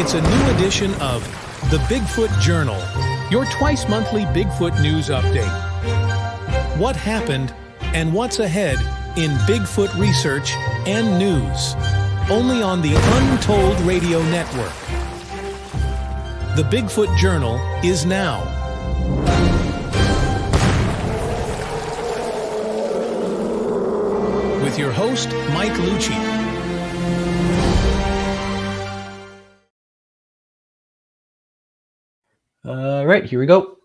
It's a new edition of the Bigfoot Journal, your twice-monthly Bigfoot news update. What happened and what's ahead in Bigfoot research and news, only on the Untold Radio Network. The Bigfoot Journal is now. With your host, Mike Luci. All right, here we go.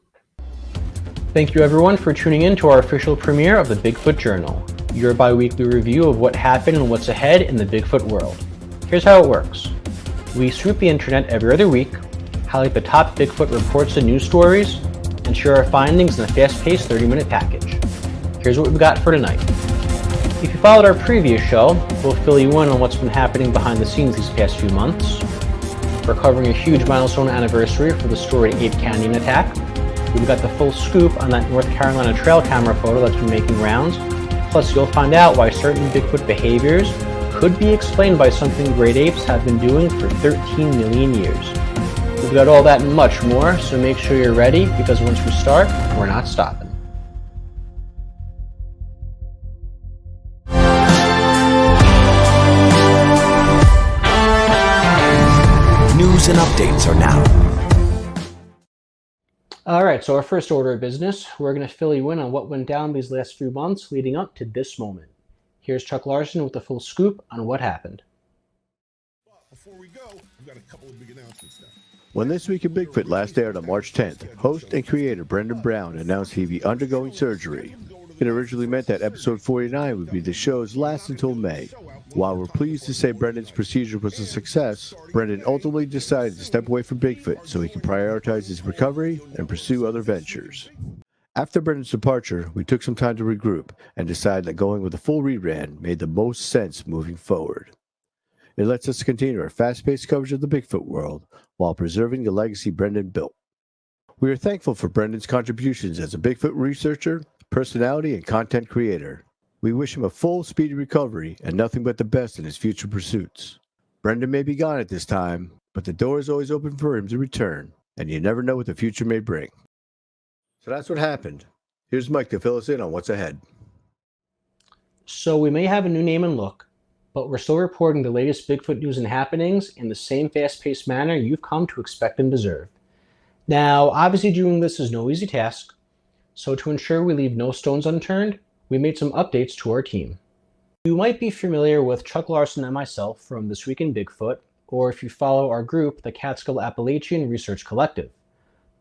Thank you everyone for tuning in to our official premiere of the Bigfoot Journal, your bi-weekly review of what happened and what's ahead in the Bigfoot world. Here's how it works. We sweep the internet every other week, highlight the top Bigfoot reports and news stories, and share our findings in a fast-paced 30-minute package. Here's what we've got for tonight. If you followed our previous show, we'll fill you in on what's been happening behind the scenes these past few months. We're covering a huge milestone anniversary for the storied Ape Canyon attack. We've got the full scoop on that North Carolina trail camera photo that's been making rounds. Plus, you'll find out why certain Bigfoot behaviors could be explained by something great apes have been doing for 13 million years. We've got all that and much more, so make sure you're ready, because once we start, we're not stopping. News and updates are now. Alright, so our first order of business, we're going to fill you in on what went down these last few months leading up to this moment. Here's Chuck Larson with the full scoop on what happened. Before we go, we've got a couple of big announcements now. When This Week in Bigfoot last aired on March 10th, host and creator Brendan Brown announced he'd be undergoing surgery. It originally meant that episode 49 would be the show's last until May. While we're pleased to say Brendan's procedure was a success, Brendan ultimately decided to step away from Bigfoot so he can prioritize his recovery and pursue other ventures. After Brendan's departure, we took some time to regroup and decided that going with a full rerun made the most sense moving forward. It lets us continue our fast-paced coverage of the Bigfoot world while preserving the legacy Brendan built. We are thankful for Brendan's contributions as a Bigfoot researcher, personality, and content creator. We wish him a full, speedy recovery and nothing but the best in his future pursuits. Brendan may be gone at this time, but the door is always open for him to return, and you never know what the future may bring. So that's what happened. Here's Mike to fill us in on what's ahead. So we may have a new name and look, but we're still reporting the latest Bigfoot news and happenings in the same fast-paced manner you've come to expect and deserve. Now, obviously doing this is no easy task, so to ensure we leave no stones unturned, we made some updates to our team. You might be familiar with Chuck Larson and myself from This Week in Bigfoot, or if you follow our group, the Catskill Appalachian Research Collective.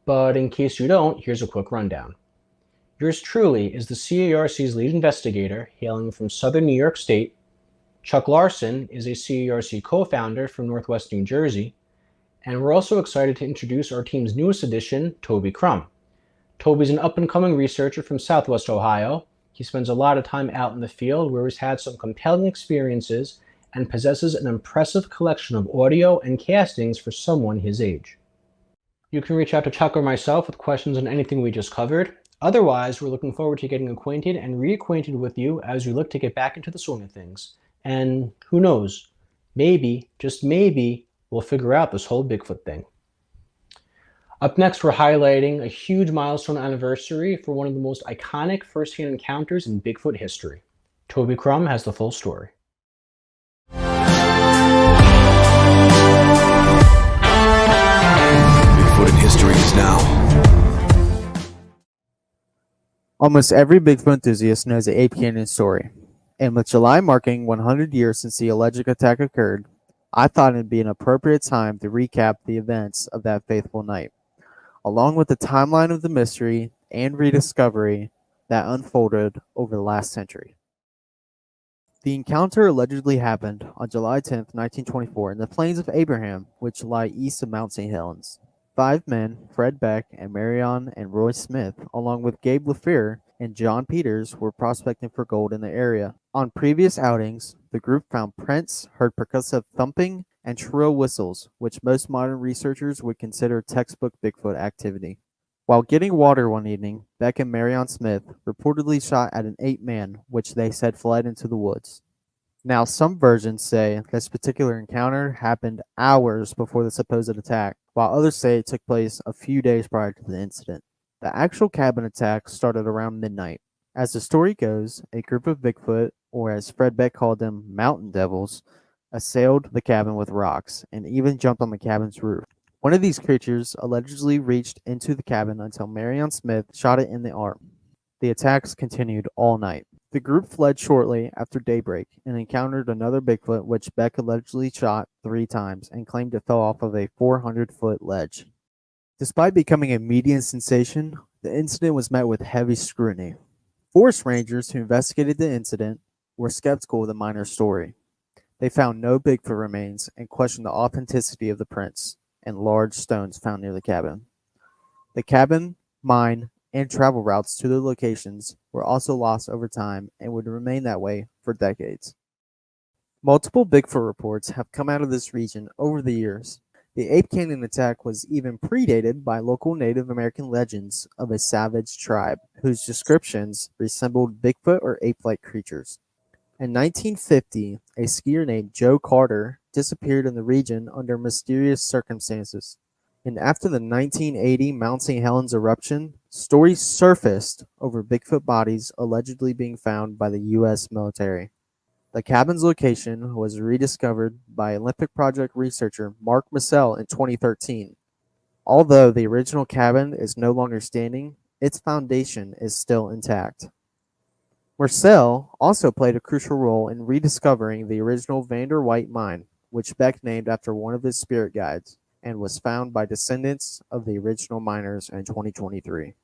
But in case you don't, here's a quick rundown. Yours truly is the CARC's lead investigator, hailing from Southern New York State. Chuck Larson is a CARC co-founder from Northwest New Jersey. And we're also excited to introduce our team's newest addition, Tobi Crum. Tobi's an up-and-coming researcher from Southwest Ohio. He spends a lot of time out in the field where he's had some compelling experiences and possesses an impressive collection of audio and castings for someone his age. You can reach out to Chuck or myself with questions on anything we just covered. Otherwise, we're looking forward to getting acquainted and reacquainted with you as we look to get back into the swing of things. And who knows, maybe, just maybe, we'll figure out this whole Bigfoot thing. Up next, we're highlighting a huge milestone anniversary for one of the most iconic first-hand encounters in Bigfoot history. Tobi Crum has the full story. Bigfoot in history is now. Almost every Bigfoot enthusiast knows the Ape Canyon story, and with July marking 100 years since the alleged attack occurred, I thought it'd be an appropriate time to recap the events of that fateful night, along with the timeline of the mystery and rediscovery that unfolded over the last century. The encounter allegedly happened on July 10, 1924, in the Plains of Abraham, which lie east of Mount St. Helens. 5 men, Fred Beck and Marion and Roy Smith, along with Gabe LaFleur and John Peters, were prospecting for gold in the area. On previous outings, the group found prints, heard percussive thumping, and shrill whistles, which most modern researchers would consider textbook Bigfoot activity. While getting water one evening, Beck and Marion Smith reportedly shot at an 8-man, which they said fled into the woods. Now, some versions say this particular encounter happened hours before the supposed attack, while others say it took place a few days prior to the incident. The actual cabin attack started around midnight. As the story goes, a group of Bigfoot, or as Fred Beck called them, mountain devils, assailed the cabin with rocks and even jumped on the cabin's roof. One of these creatures allegedly reached into the cabin until Marion Smith shot it in the arm. The attacks continued all night. The group fled shortly after daybreak and encountered another Bigfoot, which Beck allegedly shot 3 times and claimed it fell off of a 400-foot ledge. Despite becoming a media sensation, the incident was met with heavy scrutiny. Forest rangers who investigated the incident were skeptical of the miner's story. They found no Bigfoot remains and questioned the authenticity of the prints and large stones found near the cabin. The cabin, mine, and travel routes to the locations were also lost over time and would remain that way for decades. Multiple Bigfoot reports have come out of this region over the years. The Ape Canyon attack was even predated by local Native American legends of a savage tribe whose descriptions resembled Bigfoot or ape-like creatures. In 1950, a skier named Joe Carter disappeared in the region under mysterious circumstances. And after the 1980 Mount St. Helens eruption, stories surfaced over Bigfoot bodies allegedly being found by the U.S. military. The cabin's location was rediscovered by Olympic Project researcher Mark Massell in 2013. Although the original cabin is no longer standing, its foundation is still intact. Marcel also played a crucial role in rediscovering the original Vander White mine, which Beck named after one of his spirit guides, and was found by descendants of the original miners in 2023.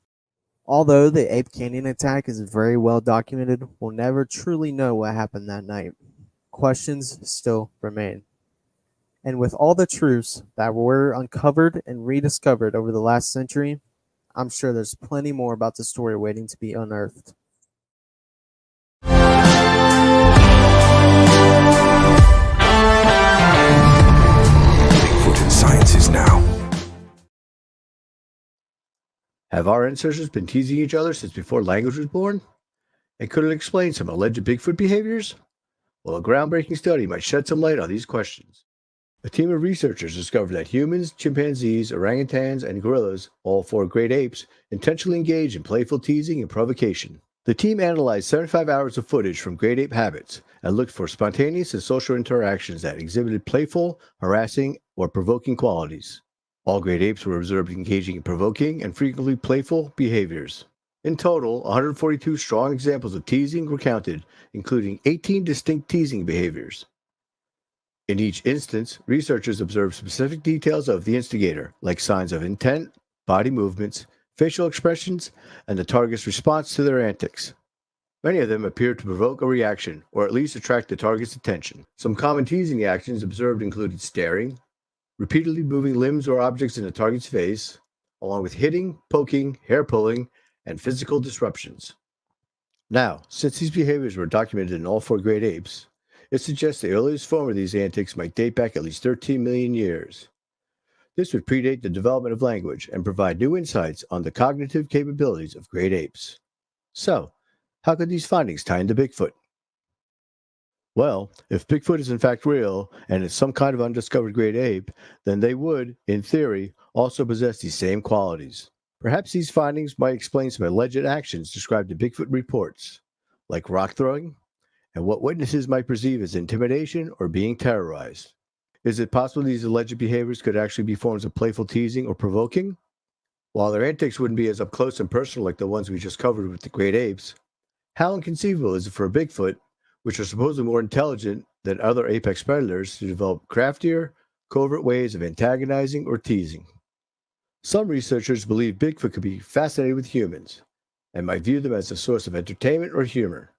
Although the Ape Canyon attack is very well documented, we'll never truly know what happened that night. Questions still remain. And with all the truths that were uncovered and rediscovered over the last century, I'm sure there's plenty more about the story waiting to be unearthed. Bigfoot in Science is now. Have our ancestors been teasing each other since before language was born? And could it explain some alleged Bigfoot behaviors? Well, a groundbreaking study might shed some light on these questions. A team of researchers discovered that humans, chimpanzees, orangutans, and gorillas, all 4 great apes, intentionally engage in playful teasing and provocation. The team analyzed 75 hours of footage from great ape habits and looked for spontaneous and social interactions that exhibited playful, harassing, or provoking qualities. All great apes were observed engaging in provoking and frequently playful behaviors. In total, 142 strong examples of teasing were counted, including 18 distinct teasing behaviors. In each instance, researchers observed specific details of the instigator, like signs of intent, body movements, facial expressions, and the target's response to their antics. Many of them appeared to provoke a reaction, or at least attract the target's attention. Some common teasing actions observed included staring, repeatedly moving limbs or objects in the target's face, along with hitting, poking, hair pulling, and physical disruptions. Now, since these behaviors were documented in all 4 great apes, it suggests the earliest form of these antics might date back at least 13 million years. This would predate the development of language and provide new insights on the cognitive capabilities of great apes. So, how could these findings tie into Bigfoot? Well, if Bigfoot is in fact real and is some kind of undiscovered great ape, then they would, in theory, also possess these same qualities. Perhaps these findings might explain some alleged actions described in Bigfoot reports, like rock throwing, and what witnesses might perceive as intimidation or being terrorized. Is it possible these alleged behaviors could actually be forms of playful teasing or provoking? While their antics wouldn't be as up close and personal like the ones we just covered with the great apes, how inconceivable is it for a Bigfoot, which are supposedly more intelligent than other apex predators, to develop craftier, covert ways of antagonizing or teasing? Some researchers believe Bigfoot could be fascinated with humans and might view them as a source of entertainment or humor,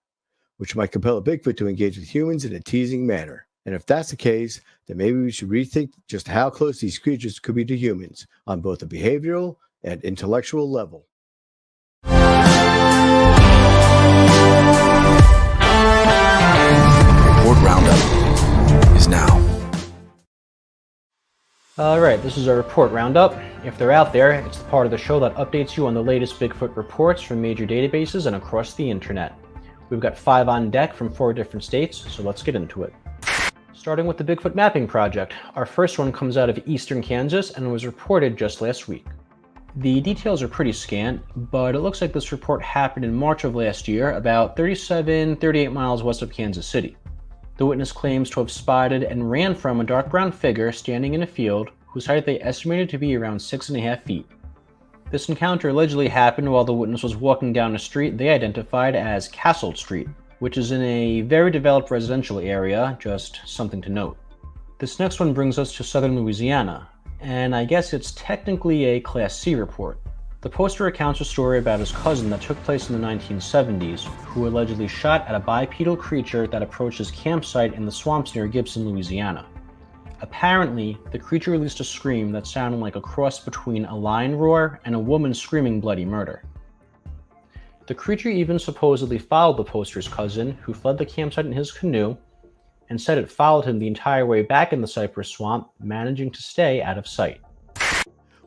which might compel a Bigfoot to engage with humans in a teasing manner. And if that's the case, then maybe we should rethink just how close these creatures could be to humans on both a behavioral and intellectual level. Report Roundup is now. Alright, this is our report roundup. If they're out there, it's the part of the show that updates you on the latest Bigfoot reports from major databases and across the internet. We've got 5 on deck from 4 different states, so let's get into it. Starting with the Bigfoot Mapping Project, our first one comes out of eastern Kansas and was reported just last week. The details are pretty scant, but it looks like this report happened in March of last year, about 38 miles west of Kansas City. The witness claims to have spotted and ran from a dark brown figure standing in a field whose height they estimated to be around 6.5 feet. This encounter allegedly happened while the witness was walking down a street they identified as Castle Street, which is in a very developed residential area, just something to note. This next one brings us to southern Louisiana, and I guess it's technically a Class C report. The poster recounts a story about his cousin that took place in the 1970s, who allegedly shot at a bipedal creature that approached his campsite in the swamps near Gibson, Louisiana. Apparently, the creature released a scream that sounded like a cross between a lion roar and a woman screaming bloody murder. The creature even supposedly followed the poster's cousin, who fled the campsite in his canoe, and said it followed him the entire way back in the cypress swamp, managing to stay out of sight.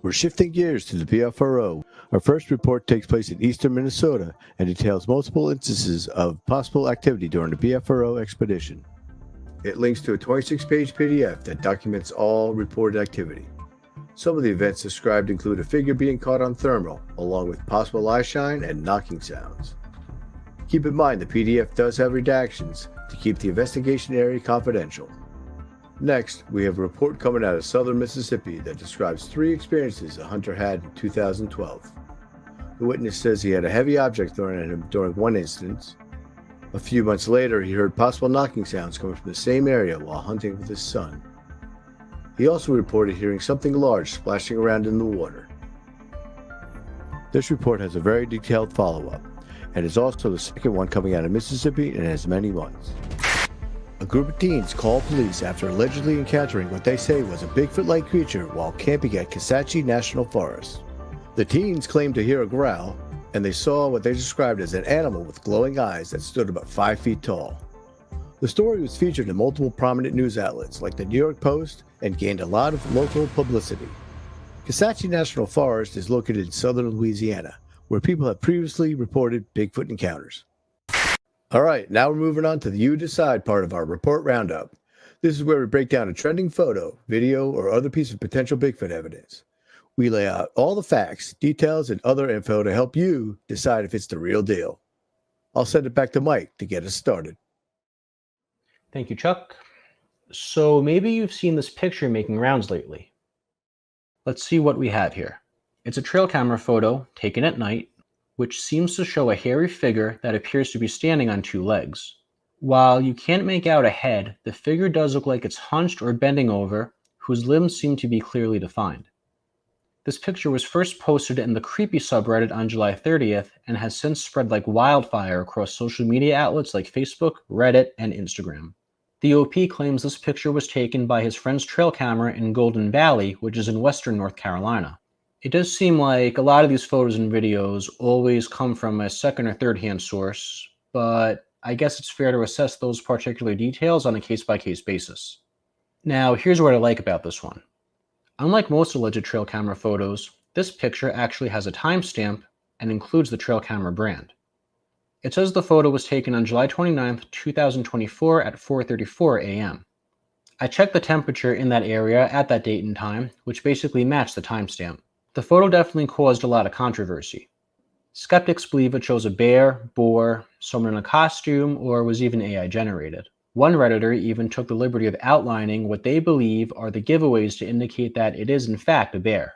We're shifting gears to the BFRO. Our first report takes place in eastern Minnesota and details multiple instances of possible activity during the BFRO expedition. It links to a 26-page PDF that documents all reported activity. Some of the events described include a figure being caught on thermal, along with possible eye shine and knocking sounds. Keep in mind the PDF does have redactions to keep the investigation area confidential. Next, we have a report coming out of southern Mississippi that describes 3 experiences a hunter had in 2012. The witness says he had a heavy object thrown at him during one instance. A few months later, he heard possible knocking sounds coming from the same area while hunting with his son. He also reported hearing something large splashing around in the water. This report has a very detailed follow-up, and is also the second one coming out of Mississippi and has many ones. A group of teens called police after allegedly encountering what they say was a Bigfoot-like creature while camping at Kisatchie National Forest. The teens claimed to hear a growl, and they saw what they described as an animal with glowing eyes that stood about 5 feet tall. The story was featured in multiple prominent news outlets like the New York Post and gained a lot of local publicity. Kisatchie National Forest is located in southern Louisiana, where people have previously reported Bigfoot encounters. All right, now we're moving on to the You Decide part of our report roundup. This is where we break down a trending photo, video, or other piece of potential Bigfoot evidence. We lay out all the facts, details, and other info to help you decide if it's the real deal. I'll send it back to Mike to get us started. Thank you, Chuck. So maybe you've seen this picture making rounds lately. Let's see what we have here. It's a trail camera photo taken at night, which seems to show a hairy figure that appears to be standing on 2 legs. While you can't make out a head, the figure does look like it's hunched or bending over, whose limbs seem to be clearly defined. This picture was first posted in the Creepy subreddit on July 30th and has since spread like wildfire across social media outlets like Facebook, Reddit, and Instagram. The OP claims this picture was taken by his friend's trail camera in Golden Valley, which is in western North Carolina. It does seem like a lot of these photos and videos always come from a second or third hand source, but I guess it's fair to assess those particular details on a case-by-case basis. Now, here's what I like about this one. Unlike most alleged trail camera photos, this picture actually has a timestamp and includes the trail camera brand. It says the photo was taken on July 29th, 2024 at 4:34 a.m. I checked the temperature in that area at that date and time, which basically matched the timestamp. The photo definitely caused a lot of controversy. Skeptics believe it shows a bear, boar, someone in a costume, or was even AI generated. One Redditor even took the liberty of outlining what they believe are the giveaways to indicate that it is in fact a bear.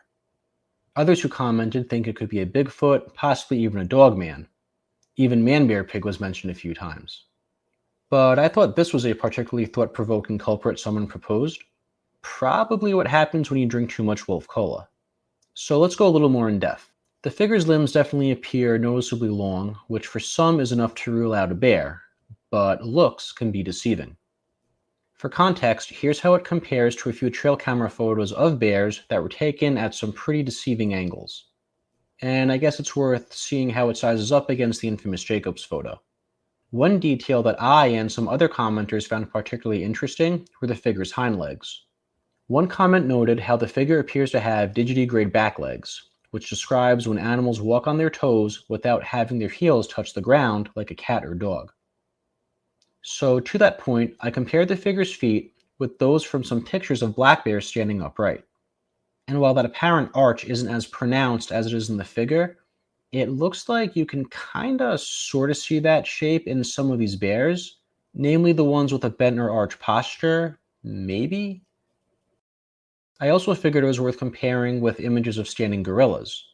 Others who commented think it could be a Bigfoot, possibly even a dogman. Even man-bear pig was mentioned a few times. But I thought this was a particularly thought-provoking culprit someone proposed. Probably what happens when you drink too much Wolf Cola. So let's go a little more in depth. The figure's limbs definitely appear noticeably long, which for some is enough to rule out a bear, but looks can be deceiving. For context, here's how it compares to a few trail camera photos of bears that were taken at some pretty deceiving angles. And I guess it's worth seeing how it sizes up against the infamous Jacobs photo. One detail that I and some other commenters found particularly interesting were the figure's hind legs. One comment noted how the figure appears to have digitigrade back legs, which describes when animals walk on their toes without having their heels touch the ground like a cat or dog. So to that point, I compared the figure's feet with those from some pictures of black bears standing upright. And while that apparent arch isn't as pronounced as it is in the figure, it looks like you can kinda sorta see that shape in some of these bears, namely the ones with a bent or arch posture, maybe? I also figured it was worth comparing with images of standing gorillas.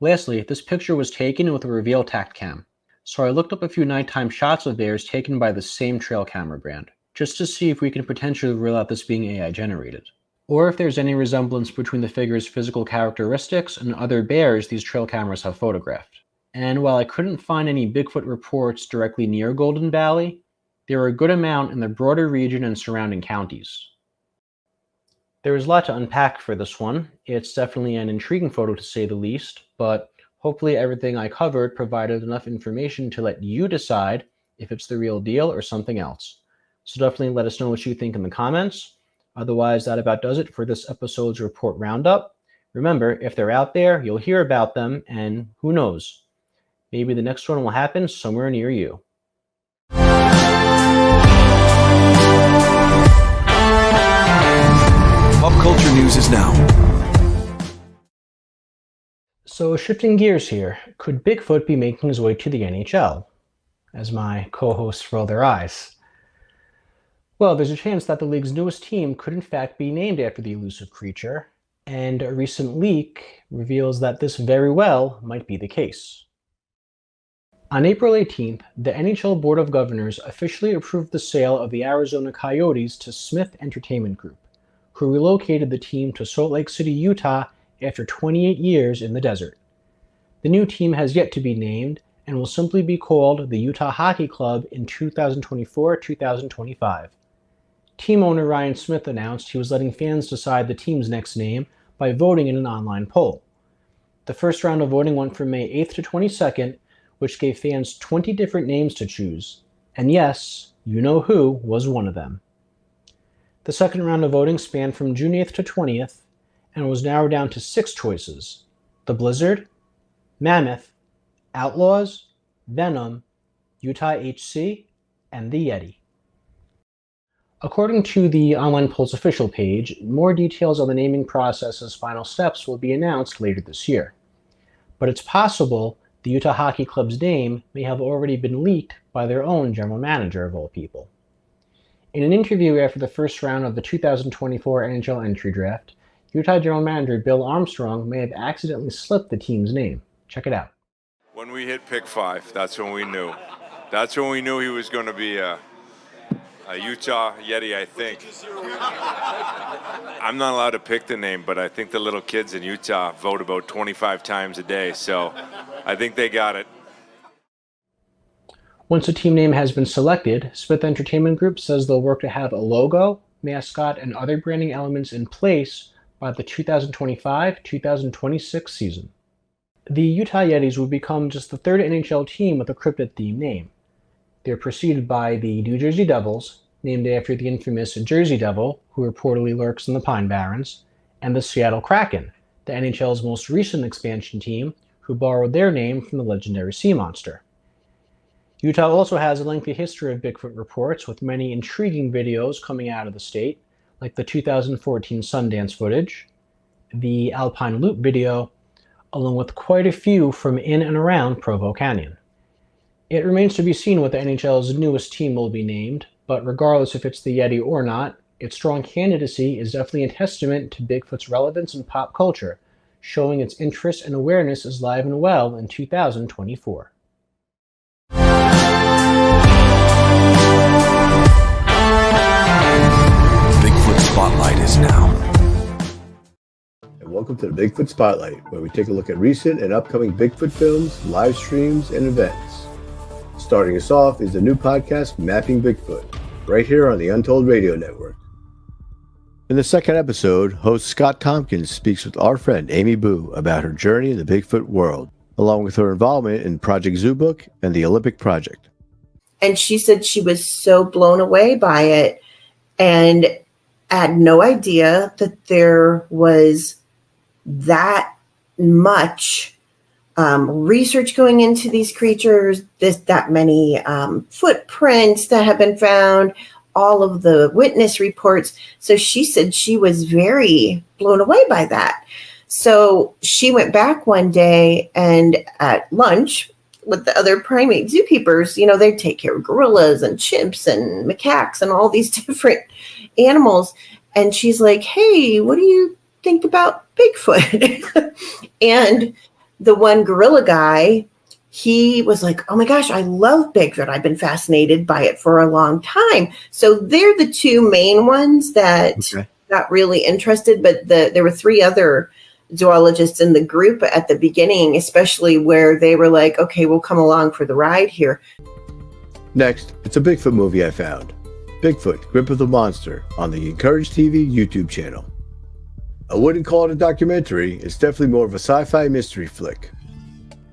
Lastly, this picture was taken with a reveal tact cam, so I looked up a few nighttime shots of bears taken by the same trail camera brand, just to see if we can potentially rule out this being AI generated, or if there's any resemblance between the figure's physical characteristics and other bears these trail cameras have photographed. And while I couldn't find any Bigfoot reports directly near Golden Valley, there were a good amount in the broader region and surrounding counties. There is a lot to unpack for this one. It's definitely an intriguing photo to say the least, but hopefully everything I covered provided enough information to let you decide if it's the real deal or something else. So definitely let us know what you think in the comments. Otherwise, that about does it for this episode's Report Roundup. Remember, if they're out there, you'll hear about them, and who knows? Maybe the next one will happen somewhere near you. Pop culture news is now. So shifting gears here, could Bigfoot be making his way to the NHL? As my co-hosts roll their eyes. Well, there's a chance that the league's newest team could in fact be named after the elusive creature, and a recent leak reveals that this very well might be the case. On April 18th, the NHL Board of Governors officially approved the sale of the Arizona Coyotes to Smith Entertainment Group, who relocated the team to Salt Lake City, Utah after 28 years in the desert. The new team has yet to be named and will simply be called the Utah Hockey Club in 2024-2025. Team owner Ryan Smith announced he was letting fans decide the team's next name by voting in an online poll. The first round of voting went from May 8th to 22nd, which gave fans 20 different names to choose. And yes, you know who was one of them. The second round of voting spanned from June 8th to 20th and was narrowed down to 6 choices: the Blizzard, Mammoth, Outlaws, Venom, Utah HC, and the Yeti. According to the online poll's official page, more details on the naming process's final steps will be announced later this year. But it's possible the Utah Hockey Club's name may have already been leaked by their own general manager of all people. In an interview after the first round of the 2024 NHL entry draft, Utah general manager Bill Armstrong may have accidentally slipped the team's name. Check it out. When we hit pick 5, that's when we knew. That's when we knew he was going to be a Utah Yeti, I think. I'm not allowed to pick the name, but I think the little kids in Utah vote about 25 times a day, so I think they got it. Once a team name has been selected, Smith Entertainment Group says they'll work to have a logo, mascot, and other branding elements in place by the 2025-2026 season. The Utah Yetis would become just the third NHL team with a cryptid-themed name. They're preceded by the New Jersey Devils, named after the infamous Jersey Devil, who reportedly lurks in the Pine Barrens, and the Seattle Kraken, the NHL's most recent expansion team, who borrowed their name from the legendary sea monster. Utah also has a lengthy history of Bigfoot reports, with many intriguing videos coming out of the state, like the 2014 Sundance footage, the Alpine Loop video, along with quite a few from in and around Provo Canyon. It remains to be seen what the NHL's newest team will be named, but regardless if it's the Yeti or not, its strong candidacy is definitely a testament to Bigfoot's relevance in pop culture, showing its interest and awareness is alive and well in 2024. Bigfoot Spotlight is now. And welcome to the Bigfoot Spotlight, where we take a look at recent and upcoming Bigfoot films, live streams, and events. Starting us off is the new podcast, Mapping Bigfoot, right here on the Untold Radio Network. In the second episode, host Scott Tompkins speaks with our friend Amy Boo about her journey in the Bigfoot world, along with her involvement in Project Zoo Book and the Olympic Project. And she said she was so blown away by it. And had no idea that there was that much research going into these creatures, that many footprints that have been found, all of the witness reports. So she said she was very blown away by that. So she went back one day, and at lunch with the other primate zookeepers, they take care of gorillas and chimps and macaques and all these different animals. And she's like, hey, what do you think about Bigfoot? And the one gorilla guy, he was like, oh my gosh, I love Bigfoot. I've been fascinated by it for a long time. So they're the two main ones that got really interested. But there were three other zoologists in the group at the beginning, especially where they were like, okay, we'll come along for the ride here. Next, it's a Bigfoot movie I found. Bigfoot, Grip of the Monster, on the Encourage TV YouTube channel. I wouldn't call it a documentary, it's definitely more of a sci-fi mystery flick.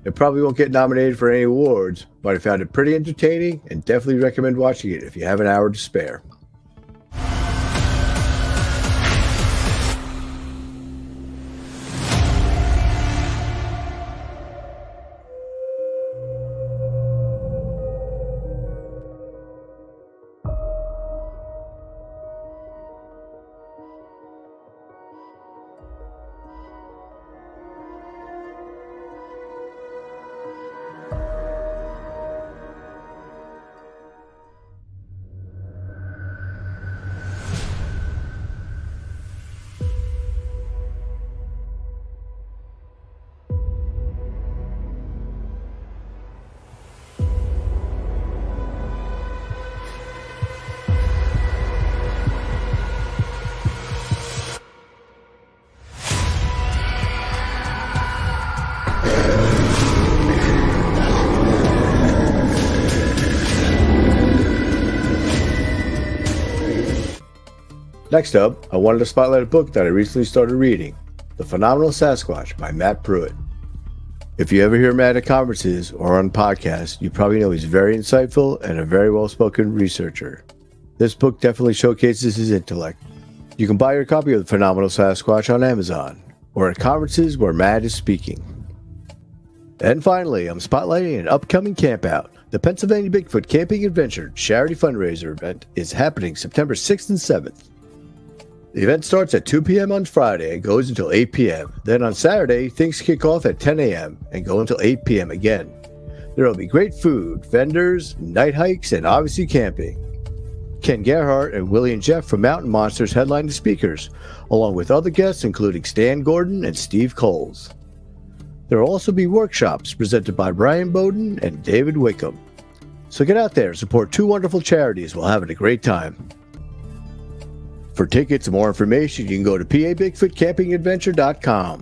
It probably won't get nominated for any awards, but I found it pretty entertaining and definitely recommend watching it if you have an hour to spare. Next up, I wanted to spotlight a book that I recently started reading, The Phenomenal Sasquatch by Matt Pruitt. If you ever hear Matt at conferences or on podcasts, you probably know he's very insightful and a very well-spoken researcher. This book definitely showcases his intellect. You can buy your copy of The Phenomenal Sasquatch on Amazon or at conferences where Matt is speaking. And finally, I'm spotlighting an upcoming campout. The Pennsylvania Bigfoot Camping Adventure charity fundraiser event is happening September 6th and 7th. The event starts at 2 p.m. on Friday and goes until 8 p.m. Then on Saturday, things kick off at 10 a.m. and go until 8 p.m. again. There will be great food, vendors, night hikes, and obviously camping. Ken Gerhardt and Willie and Jeff from Mountain Monsters headline the speakers, along with other guests including Stan Gordon and Steve Coles. There will also be workshops presented by Brian Bowden and David Wickham. So get out there and support two wonderful charities while having a great time. For tickets and more information, you can go to pabigfootcampingadventure.com.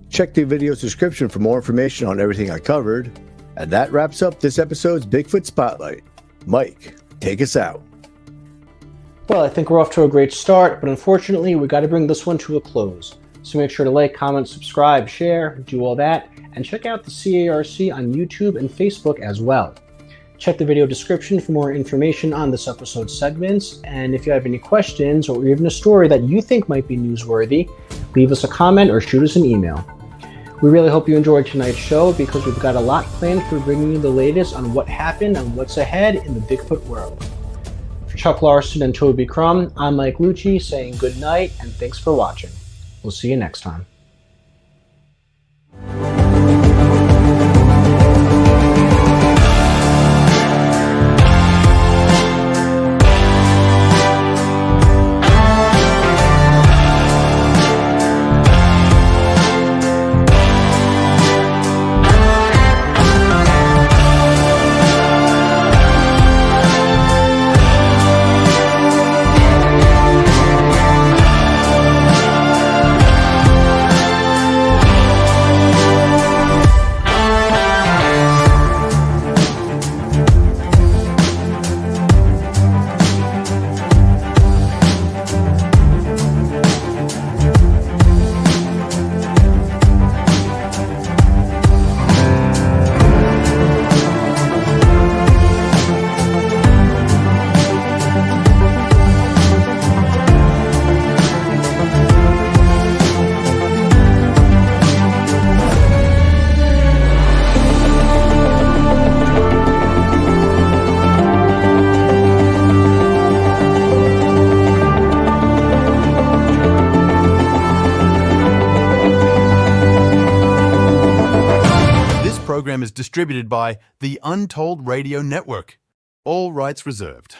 Check the video's description for more information on everything I covered. And that wraps up this episode's Bigfoot Spotlight. Mike, take us out. Well, I think we're off to a great start, but unfortunately, we got to bring this one to a close. So make sure to like, comment, subscribe, share, do all that, and check out the CARC on YouTube and Facebook as well. Check the video description for more information on this episode's segments, and if you have any questions or even a story that you think might be newsworthy, leave us a comment or shoot us an email. We really hope you enjoyed tonight's show because we've got a lot planned for bringing you the latest on what happened and what's ahead in the Bigfoot world. For Chuck Larson and Tobi Crum, I'm Mike Luci saying good night and thanks for watching. We'll see you next time. program is distributed by the Untold Radio Network. All rights reserved.